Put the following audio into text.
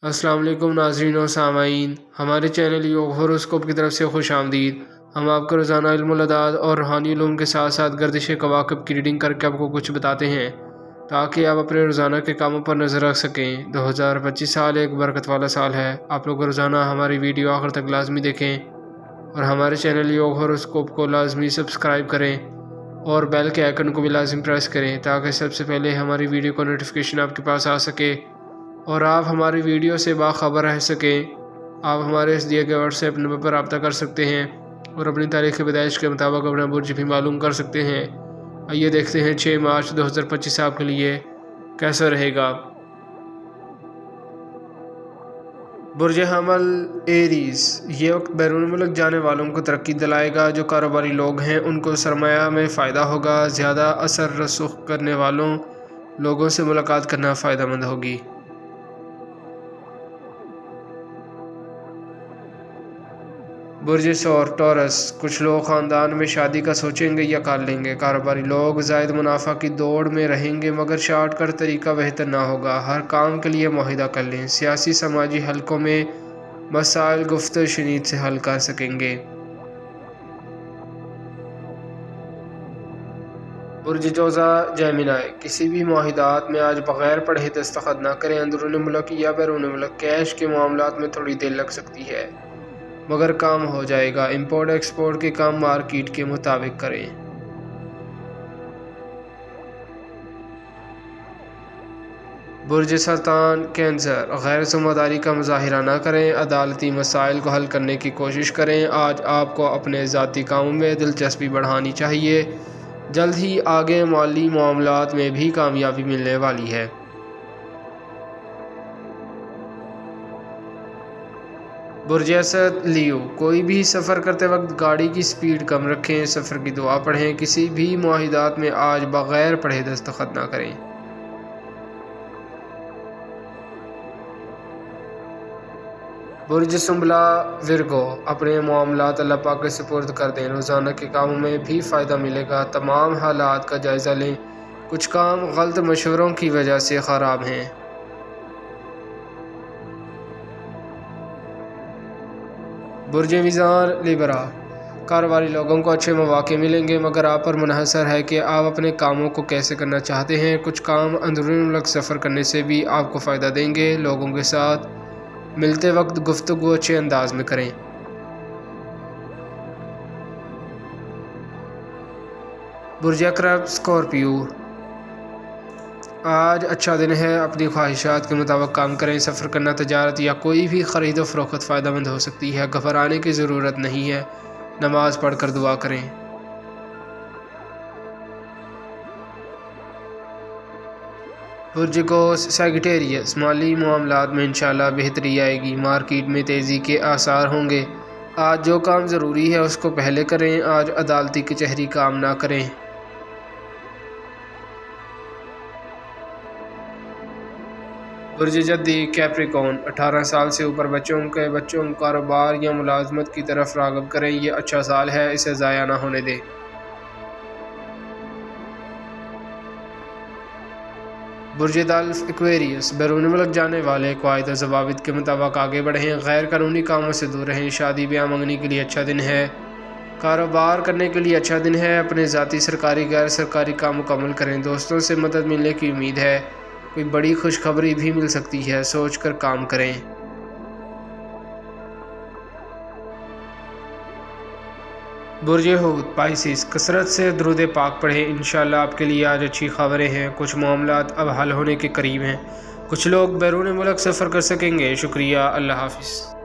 السلام علیکم ناظرین و سامعین، ہمارے چینل یوگ ہوروسکوپ کی طرف سے خوش آمدید۔ ہم آپ کو روزانہ علم الاداد اور روحانی علوم کے ساتھ ساتھ گردش کواکب کی ریڈنگ کر کے آپ کو کچھ بتاتے ہیں تاکہ آپ اپنے روزانہ کے کاموں پر نظر رکھ سکیں۔ 2025 سال ایک برکت والا سال ہے۔ آپ لوگ روزانہ ہماری ویڈیو آخر تک لازمی دیکھیں اور ہمارے چینل یوگ ہوروسکوپ کو لازمی سبسکرائب کریں اور بیل کے آئیکن کو بھی لازمی پریس کریں تاکہ سب سے پہلے ہماری ویڈیو کا نوٹیفیکیشن آپ کے پاس آ سکے اور آپ ہماری ویڈیو سے باخبر رہ سکیں۔ آپ ہمارے اس دیے گئے واٹس ایپ نمبر پر رابطہ کر سکتے ہیں اور اپنی تاریخ پیدائش کے مطابق اپنا برج بھی معلوم کر سکتے ہیں۔ آئیے دیکھتے ہیں 6 مارچ 2025 آپ کے لیے کیسا رہے گا۔ برج حمل ایریز، یہ وقت بیرون ملک جانے والوں کو ترقی دلائے گا۔ جو کاروباری لوگ ہیں ان کو سرمایہ میں فائدہ ہوگا۔ زیادہ اثر رسوخ کرنے والوں لوگوں سے ملاقات کرنا فائدہ مند ہوگی۔ برج ثور ٹورس، کچھ لوگ خاندان میں شادی کا سوچیں گے یا کر لیں گے۔ کاروباری لوگ زائد منافع کی دوڑ میں رہیں گے مگر شارٹ کٹ طریقہ بہتر نہ ہوگا۔ ہر کام کے لیے معاہدہ کر لیں۔ سیاسی سماجی حلقوں میں مسائل گفت شنید سے حل کر سکیں گے۔ برج جوزا جیمنائی، کسی بھی معاہدات میں آج بغیر پڑھے دستخط نہ کریں۔ اندرون ملک یا بیرون ملک کیش کے معاملات میں تھوڑی دیر لگ سکتی ہے مگر کام ہو جائے گا۔ امپورٹ ایکسپورٹ کے کام مارکیٹ کے مطابق کریں۔ برج سرطان کینسر، غیر ذمہ داری کا مظاہرہ نہ کریں۔ عدالتی مسائل کو حل کرنے کی کوشش کریں۔ آج آپ کو اپنے ذاتی کاموں میں دلچسپی بڑھانی چاہیے۔ جلد ہی آگے مالی معاملات میں بھی کامیابی ملنے والی ہے۔ برج اسد لیو، کوئی بھی سفر کرتے وقت گاڑی کی سپیڈ کم رکھیں۔ سفر کی دعا پڑھیں۔ کسی بھی معاہدات میں آج بغیر پڑھے دستخط نہ کریں۔ برج سنبلا ورگو، اپنے معاملات اللہ پاک کے سپرد کر دیں۔ روزانہ کے کاموں میں بھی فائدہ ملے گا۔ تمام حالات کا جائزہ لیں۔ کچھ کام غلط مشوروں کی وجہ سے خراب ہیں۔ برج میزان لیبرا، کاروباری لوگوں کو اچھے مواقع ملیں گے مگر آپ پر منحصر ہے کہ آپ اپنے کاموں کو کیسے کرنا چاہتے ہیں۔ کچھ کام اندرون ملک سفر کرنے سے بھی آپ کو فائدہ دیں گے۔ لوگوں کے ساتھ ملتے وقت گفتگو اچھے انداز میں کریں۔ برج عقرب اسکارپیو، آج اچھا دن ہے۔ اپنی خواہشات کے مطابق کام کریں۔ سفر کرنا، تجارت یا کوئی بھی خرید و فروخت فائدہ مند ہو سکتی ہے۔ گھبرانے کی ضرورت نہیں ہے۔ نماز پڑھ کر دعا کریں۔ برج قوس سیجیٹیریس، مالی معاملات میں انشاءاللہ بہتری آئے گی۔ مارکیٹ میں تیزی کے آثار ہوں گے۔ آج جو کام ضروری ہے اس کو پہلے کریں۔ آج عدالتی کچہری کام نہ کریں۔ برج جدی کیپریکون، 18 سال سے اوپر بچوں کو کاروبار یا ملازمت کی طرف راغب کریں۔ یہ اچھا سال ہے، اسے ضائع نہ ہونے دیں۔ برج دلف ایکویریس، بیرون ملک جانے والے قواعد و ضوابط کے مطابق آگے بڑھیں۔ غیر قانونی کاموں سے دور رہیں۔ شادی بیاہ منگنی کے لیے اچھا دن ہے۔ کاروبار کرنے کے لیے اچھا دن ہے۔ اپنے ذاتی سرکاری غیر سرکاری کام مکمل کریں۔ دوستوں سے مدد ملنے کی امید ہے۔ کوئی بڑی خوشخبری بھی مل سکتی ہے، سوچ کر کام کریں۔ برج حوت پائسیس، کثرت سے درود پاک پڑھیں۔ انشاءاللہ آپ کے لیے آج اچھی خبریں ہیں۔ کچھ معاملات اب حل ہونے کے قریب ہیں۔ کچھ لوگ بیرون ملک سفر کر سکیں گے۔ شکریہ، اللہ حافظ۔